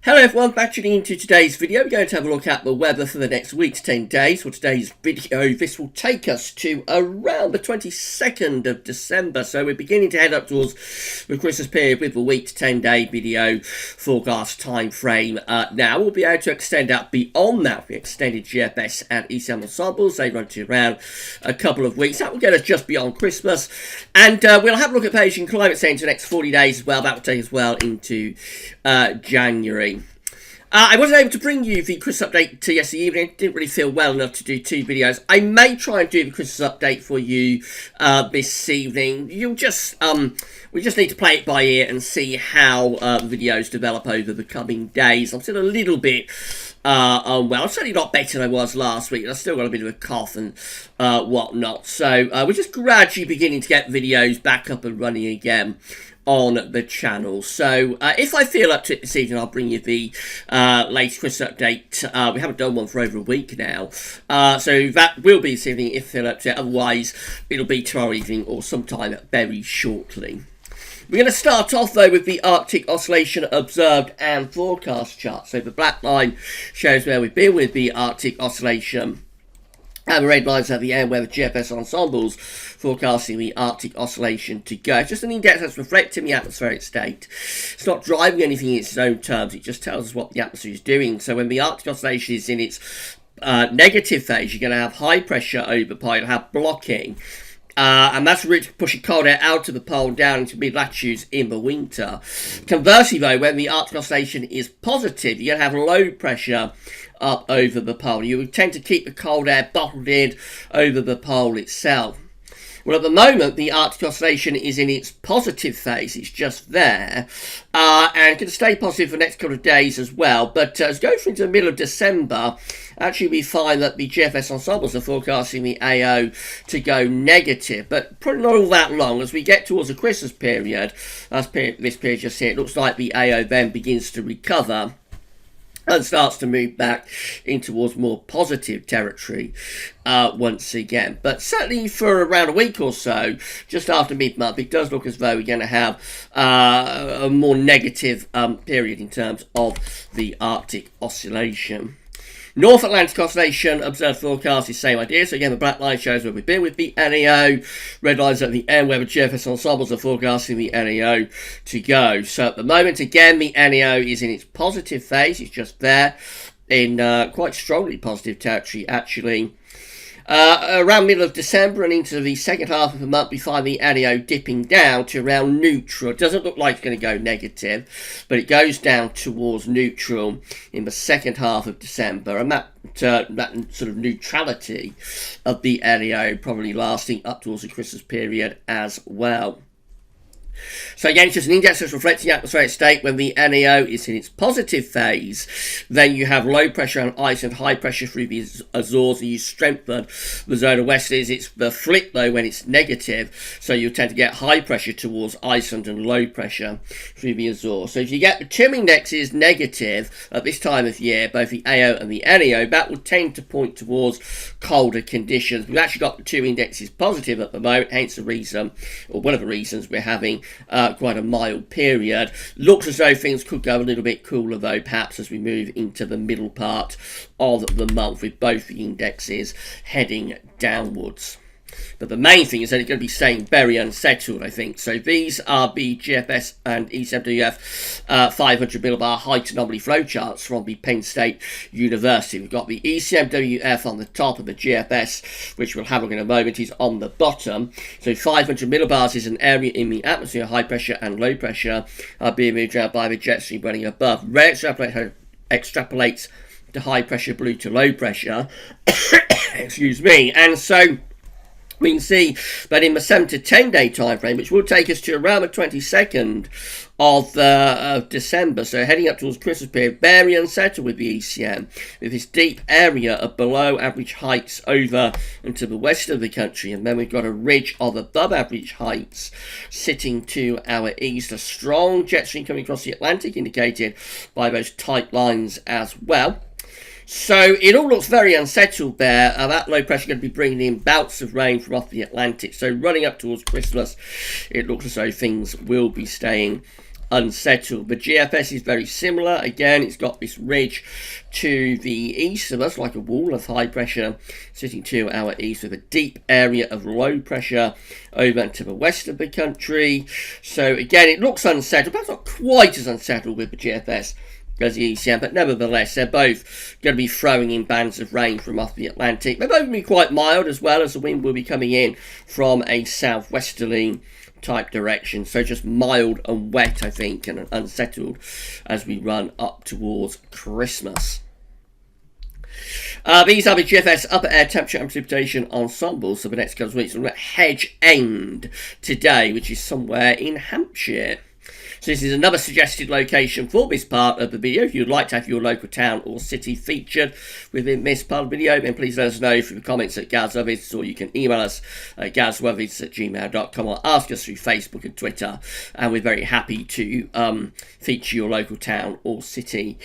Hello everyone, back tuning into today's video. We're going to have a look at the weather for the next week to 10 days. For today's video, this will take us to around the 22nd of December. So we're beginning to head up towards the Christmas period with the week to 10 day video forecast time frame. Now we'll be able to extend out beyond that. The extended GFS and ECM ensembles, they run to around a couple of weeks. That will get us just beyond Christmas. And we'll have a look at Asian climate change for the next 40 days as well. That will take us well into January. I wasn't able to bring you the Christmas update to yesterday evening. Didn't really feel well enough to do two videos. I may try and do the Christmas update for you this evening. We just need to play it by ear and see how videos develop over the coming days. I'm still a little bit unwell. I'm certainly not better than I was last week. I've still got a bit of a cough and whatnot. So we're just gradually beginning to get videos back up and running again on the channel. So if I feel up to it this evening, I'll bring you the latest Christmas update. We haven't done one for over a week now, so that will be this evening if I feel up to it. Otherwise, it'll be tomorrow evening or sometime very shortly. We're going to start off, though, with the Arctic Oscillation Observed and Forecast chart. So the black line shows where we've been with the Arctic Oscillation, and the red lines at the end where the GFS ensembles forecasting the Arctic Oscillation to go. It's just an index that's reflecting the atmospheric state. It's not driving anything in its own terms. It just tells us what the atmosphere is doing. So when the Arctic Oscillation is in its negative phase, you're going to have high pressure over the pole, you'll have blocking. And that's really pushing cold air out of the pole down into mid-latitudes in the winter. Conversely, though, when the Arctic Oscillation is positive, you're going to have low pressure up over the pole. You would tend to keep the cold air bottled in over the pole itself. Well, at the moment, the Arctic Oscillation is in its positive phase. It's just there. And going to stay positive for the next couple of days as well. But as we go through into the middle of December, actually we find that the GFS ensembles are forecasting the AO to go negative. But probably not all that long. As we get towards the Christmas period, this period just here, it looks like the AO then begins to recover and starts to move back in towards more positive territory once again. But certainly for around a week or so, just after mid-month, it does look as though we're going to have a more negative period in terms of the Arctic Oscillation. North Atlantic Oscillation observed forecast is the same idea. So again, the black line shows where we've been with the NAO. Red lines at the end where the GFS ensembles are forecasting the NAO to go. So at the moment, again, the NAO is in its positive phase. It's just there in quite strongly positive territory, actually. Around middle of December and into the second half of the month, we find the NAO dipping down to around neutral. It doesn't look like it's going to go negative, but it goes down towards neutral in the second half of December, and that sort of neutrality of the NAO probably lasting up towards the Christmas period as well. So again, it's just an index that's reflecting the atmospheric state. When the NAO is in its positive phase, then you have low pressure on ice and high pressure through the Azores, and you strengthen the zone of westerlies. It's the flip, though, when it's negative, so you tend to get high pressure towards Iceland and low pressure through the Azores. So if you get the TIM indexes negative at this time of year, both the AO and the NAO, that will tend to point towards colder conditions. We've actually got the two indexes positive at the moment, hence the reason, or one of the reasons we're having quite a mild period. Looks as though things could go a little bit cooler, though, perhaps as we move into the middle part of the month, with both the indexes heading downwards. But the main thing is that it's going to be staying very unsettled, I think. So these are the GFS and ECMWF 500 millibar height anomaly flowcharts from the Penn State University. We've got the ECMWF on the top of the GFS, which we'll have a look in a moment, is on the bottom. So 500 millibars is an area in the atmosphere, high pressure and low pressure are being moved around by the jet stream running above. Red extrapolates to high pressure, blue to low pressure. Excuse me. And so we can see that in the 7 to 10 day time frame, which will take us to around the 22nd of December, so heading up towards Christmas period, very unsettled with the ECM, with this deep area of below average heights over and to the west of the country, and then we've got a ridge of above average heights sitting to our east, a strong jet stream coming across the Atlantic, indicated by those tight lines as well. So it all looks very unsettled there. That low pressure going to be bringing in bouts of rain from off the Atlantic. So running up towards Christmas, it looks as though things will be staying unsettled. The GFS is very similar. Again, it's got this ridge to the east of us, like a wall of high pressure sitting to our east, with a deep area of low pressure over to the west of the country. So again, it looks unsettled, but it's not quite as unsettled with the GFS as the ECM, but nevertheless, they're both going to be throwing in bands of rain from off the Atlantic. They're both going to be quite mild, as well as the wind will be coming in from a southwesterly type direction. So just mild and wet, I think, and unsettled as we run up towards Christmas. These are the GFS upper air temperature and precipitation ensembles for the next couple of weeks. We're at Hedge End today, which is somewhere in Hampshire. So this is another suggested location for this part of the video. If you'd like to have your local town or city featured within this part of the video, then please let us know through the comments at GazWeatherVids, or you can email us at gazweathervids@gmail.com, or ask us through Facebook and Twitter, and we're very happy to feature your local town or city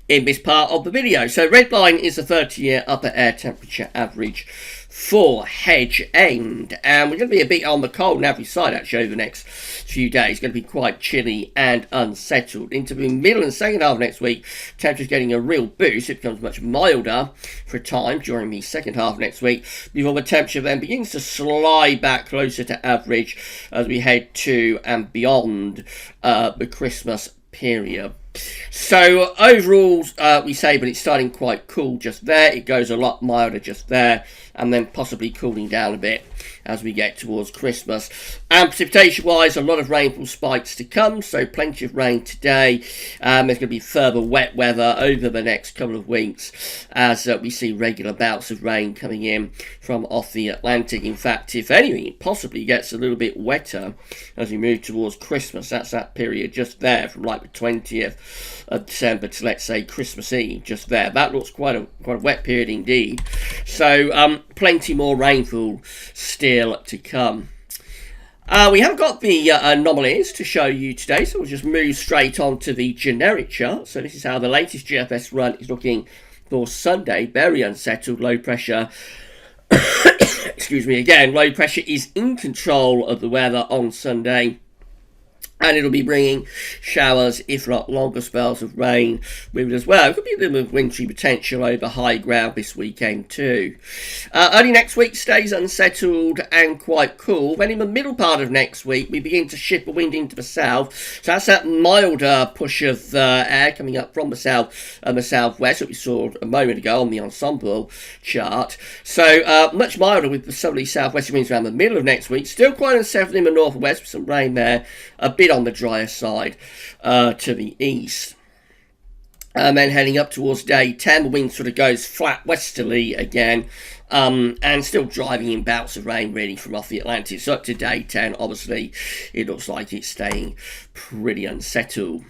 in this part of the video. So red line is the 30-year upper air temperature average for Hedge End, and we're going to be a bit on the cold and average side actually over the next few days. It's going to be quite chilly and unsettled. Into the middle and second half of next week, temperature's getting a real boost. It becomes much milder for a time during the second half of next week, before the temperature then begins to slide back closer to average as we head to and beyond the Christmas period. So overall, we say, but it's starting quite cool just there. It goes a lot milder just there, and then possibly cooling down a bit as we get towards Christmas. And precipitation-wise, a lot of rainfall spikes to come, so plenty of rain today. There's going to be further wet weather over the next couple of weeks as we see regular bouts of rain coming in from off the Atlantic. In fact, if anything, it possibly gets a little bit wetter as we move towards Christmas. That's that period just there from like the 20th of December to, let's say, Christmas Eve, just there. That looks quite a wet period indeed. So plenty more rainfall still to come. We haven't got the anomalies to show you today, so we'll just move straight on to the generic chart. So this is how the latest GFS run is looking for Sunday. Very unsettled, low pressure. Excuse me again. Low pressure is in control of the weather on Sunday, and it'll be bringing showers, if not longer spells of rain with it as well. It could be a little bit of wintry potential over high ground this weekend too. Early next week stays unsettled and quite cool. Then in the middle part of next week, we begin to shift the wind into the south. So that's that milder push of air coming up from the south and the southwest that we saw a moment ago on the ensemble chart. So much milder with the southerly southwest winds around the middle of next week. Still quite unsettled in the northwest with some rain there. A bit on the drier side to the east. And then heading up towards day 10, the wind sort of goes flat westerly again, and still driving in bouts of rain really from off the Atlantic. So up to day 10, obviously, it looks like it's staying pretty unsettled.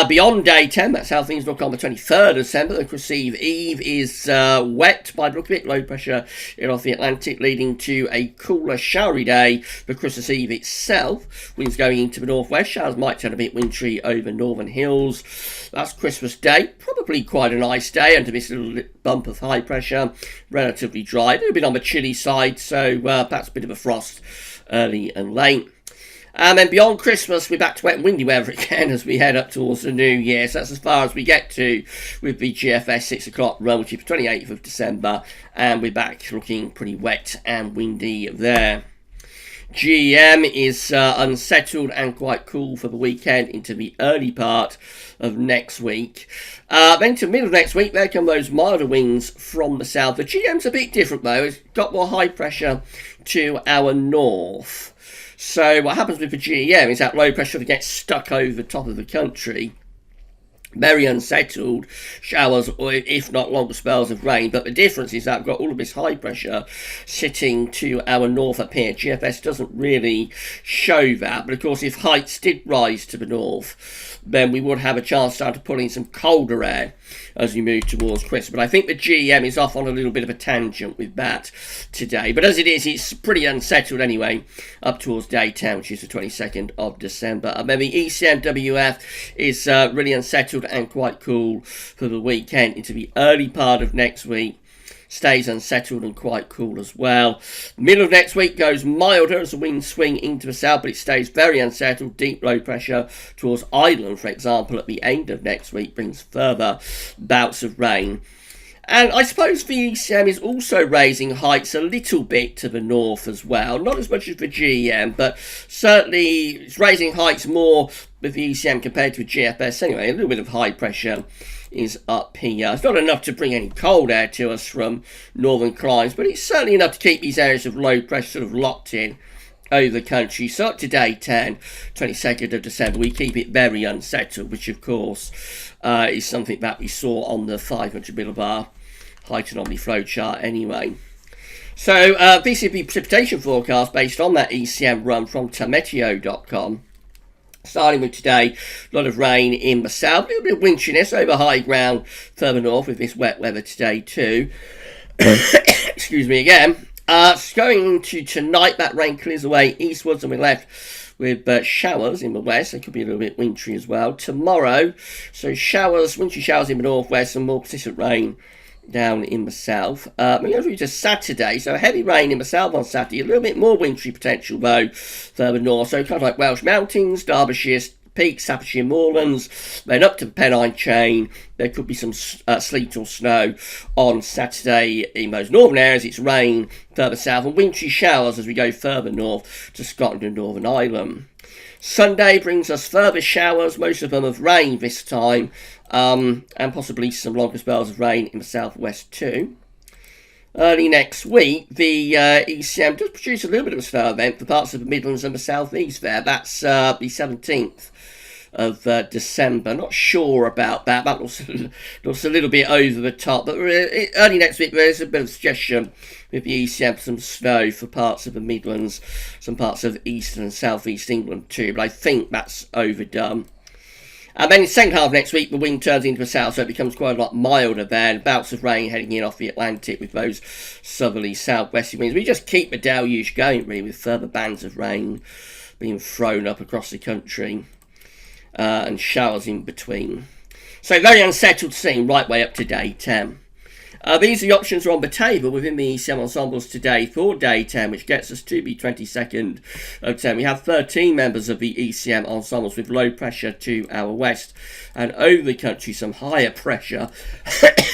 Beyond day 10, that's how things look on the 23rd of December. The Christmas Eve is wet by the look of it, low pressure in off the Atlantic, leading to a cooler, showery day for Christmas Eve itself. Winds going into the northwest, showers might turn a bit wintry over northern hills. That's Christmas Day, probably quite a nice day under this little bump of high pressure, relatively dry, a little bit on the chilly side, so perhaps a bit of a frost early and late. And then beyond Christmas, we're back to wet and windy weather again as we head up towards the new year. So that's as far as we get to with the GFS 6 o'clock run, which is the 28th of December. And we're back looking pretty wet and windy there. GEM is unsettled and quite cool for the weekend into the early part of next week. Then to the middle of next week, there come those milder winds from the south. The GM's a bit different though. It's got more high pressure to our north. So what happens with the GEM is that low pressure that gets stuck over the top of the country. Very unsettled, showers or if not longer spells of rain, but the difference is that we've got all of this high pressure sitting to our north up here. GFS doesn't really show that, but of course if heights did rise to the north, then we would have a chance to start to pull in some colder air as we move towards Christmas. But I think the GEM is off on a little bit of a tangent with that today. But as it is, it's pretty unsettled anyway, up towards day 10, which is the 22nd of December. And then the ECMWF is really unsettled and quite cool for the weekend into the early part of next week. stays unsettled and quite cool as well. Middle of next week goes milder as the winds swing into the south, but it stays very unsettled. Deep low pressure towards Ireland, for example, at the end of next week brings further bouts of rain. And I suppose the ECM is also raising heights a little bit to the north as well. Not as much as the GEM, but certainly it's raising heights more with the ECM compared to the GFS anyway. A little bit of high pressure is up here. It's not enough to bring any cold air to us from northern climes, but it's certainly enough to keep these areas of low pressure sort of locked in over the country. So up to day 10, 22nd of December, we keep it very unsettled, which of course is something that we saw on the 500 millibar height anomaly flow chart anyway. So this is the precipitation forecast based on that ECM run from tameteo.com. Starting with today, a lot of rain in the south, a little bit of winteriness over high ground further north with this wet weather today too. Excuse me again. Going into tonight, that rain clears away eastwards and we're left with showers in the west. They could be a little bit wintry as well. Tomorrow, so showers, wintry showers in the northwest and more persistent rain down in the south. We go through to Saturday, so heavy rain in the south on Saturday, a little bit more wintry potential though further north, so kind of like Welsh Mountains, Derbyshire Peaks, Staffordshire Moorlands, then up to the Pennine Chain. There could be some sleet or snow on Saturday in those northern areas. It's rain further south and wintry showers as we go further north to Scotland and Northern Ireland. Sunday brings us further showers, most of them of rain this time, and possibly some longer spells of rain in the southwest too. Early next week, the ECM does produce a little bit of a snow event for parts of the Midlands and the southeast there. That's the 17th of December. Not sure about that. That looks a little bit over the top. But early next week, there's a bit of suggestion with the ECM, some snow for parts of the Midlands, some parts of eastern and southeast England too. But I think that's overdone. And then in the second half of next week, the wind turns into the south, so it becomes quite a lot milder there. Bouts of rain heading in off the Atlantic with those southerly southwesterly winds. We just keep the deluge going, really, with further bands of rain being thrown up across the country and showers in between. So very unsettled scene right way up to day 10. These are the options are on the table within the ECM ensembles today for day 10, which gets us to the 22nd of 10. We have 13 members of the ECM ensembles with low pressure to our west, and over the country some higher pressure,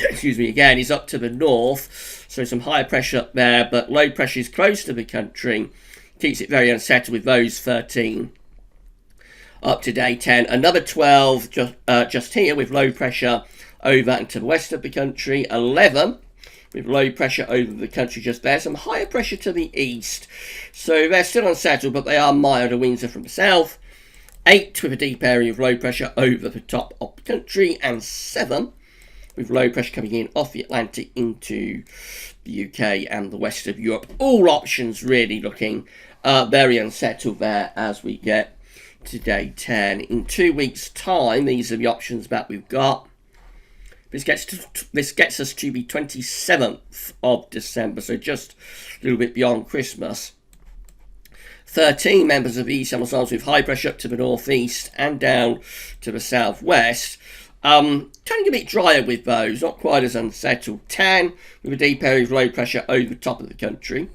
excuse me again, is up to the north, so some higher pressure up there, but low pressure is close to the country, keeps it very unsettled with those 13. Up to day 10, another 12 just here with low pressure over and to the west of the country, 11 with low pressure over the country just there, some higher pressure to the east, so they're still unsettled but they are milder. Winds are from the south, 8 with a deep area of low pressure over the top of the country, and 7 with low pressure coming in off the Atlantic into the UK and the west of Europe. All options really looking very unsettled there as we get to day 10. In 2 weeks time, these are the options that we've got. This gets us to the 27th of December, so just a little bit beyond Christmas. 13 members of the ECM ensembles with high pressure up to the northeast and down to the southwest. Turning a bit drier with those, not quite as unsettled. 10 with a deep area of low pressure over the top of the country.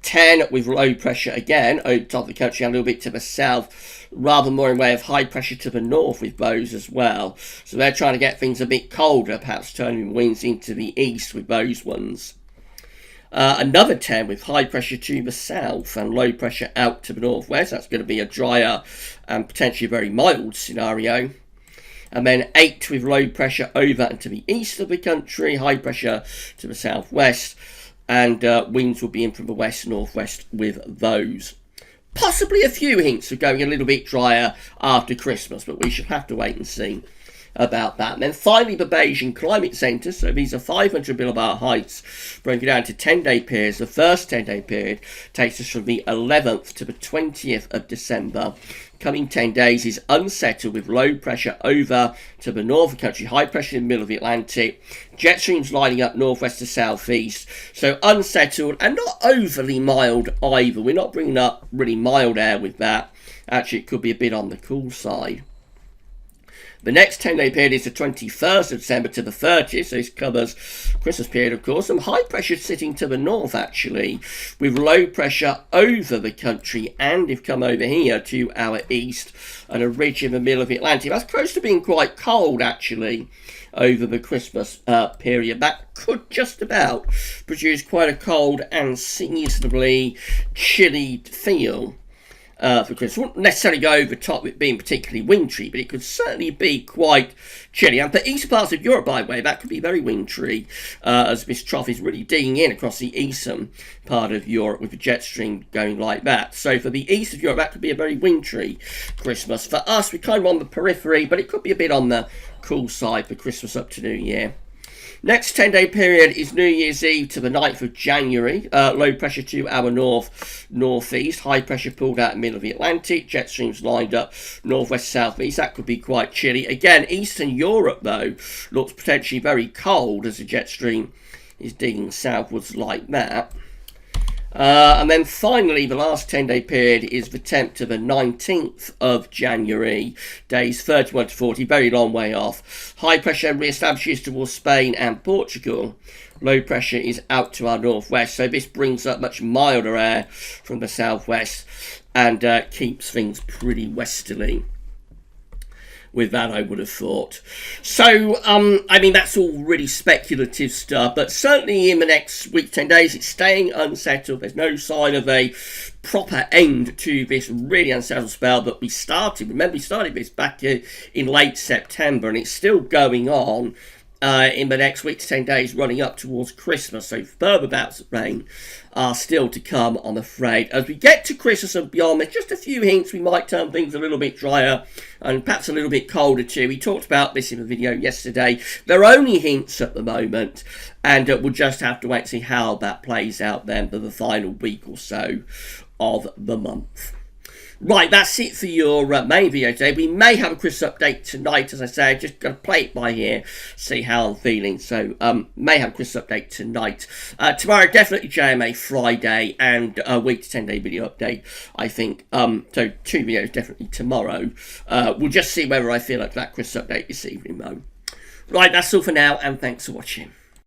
10 with low pressure again over the top of the country and a little bit to the south, rather more in way of high pressure to the north with those as well. So they're trying to get things a bit colder, perhaps turning winds into the east with those ones. Another 10 with high pressure to the south and low pressure out to the northwest. That's going to be a drier and potentially very mild scenario. And then 8 with low pressure over and to the east of the country, high pressure to the southwest. And winds will be in from the west northwest with those. Possibly a few hints of going a little bit drier after Christmas, but we should have to wait and see about that. And then finally, the Beijing Climate Centre. So these are 500 millibar heights broken down to 10-day periods. The first 10-day period takes us from the 11th to the 20th of December. Coming 10 days is unsettled with low pressure over to the north of the country, high pressure in the middle of the Atlantic, jet streams lining up northwest to southeast. So unsettled and not overly mild either. We're not bringing up really mild air with that. Actually, it could be a bit on the cool side. The next 10-day period is the 21st of December to the 30th, so this covers Christmas period, of course. Some high pressure sitting to the north, actually, with low pressure over the country, and if come over here to our east, and a ridge in the middle of the Atlantic. That's close to being quite cold, actually, over the Christmas period. That could just about produce quite a cold and seasonably chilly feel for Christmas. It wouldn't necessarily go over top with being particularly wintry, but it could certainly be quite chilly. And for eastern parts of Europe, by the way, that could be very wintry, as this trough is really digging in across the eastern part of Europe with the jet stream going like that. So for the east of Europe, that could be a very wintry Christmas. For us, we're kind of on the periphery, but it could be a bit on the cool side for Christmas up to New Year. Next 10-day period is New Year's Eve to the 9th of January. Low pressure to our northeast. High pressure pulled out in the middle of the Atlantic. Jet streams lined up northwest, southeast. That could be quite chilly. Again, Eastern Europe, though, looks potentially very cold as the jet stream is digging southwards like that. And then finally, the last 10-day period is the 10th to the 19th of January. Days 31 to 40, very long way off. High pressure re-establishes towards Spain and Portugal. Low pressure is out to our northwest, so this brings up much milder air from the southwest and keeps things pretty westerly. With that, I would have thought. So, I mean, that's all really speculative stuff, but certainly in the next week, 10 days, it's staying unsettled. There's no sign of a proper end to this really unsettled spell that we started. Remember, we started this back in late September, and it's still going on in the next week to 10 days running up towards Christmas. So further bouts of rain are still to come, I'm afraid. As we get to Christmas and beyond, there's just a few hints we might turn things a little bit drier and perhaps a little bit colder too. We talked about this in the video yesterday. They're only hints at the moment, and we'll just have to wait and see how that plays out then for the final week or so of the month. Right, that's it for your main video today. We may have a Christmas update tonight, as I say. Just got to play it by here, see how I'm feeling. So, may have a Christmas update tonight. Tomorrow, definitely JMA Friday, and a week to 10-day video update, I think. So, 2 videos definitely tomorrow. We'll just see whether I feel like that Christmas update this evening, though. Right, that's all for now, and thanks for watching.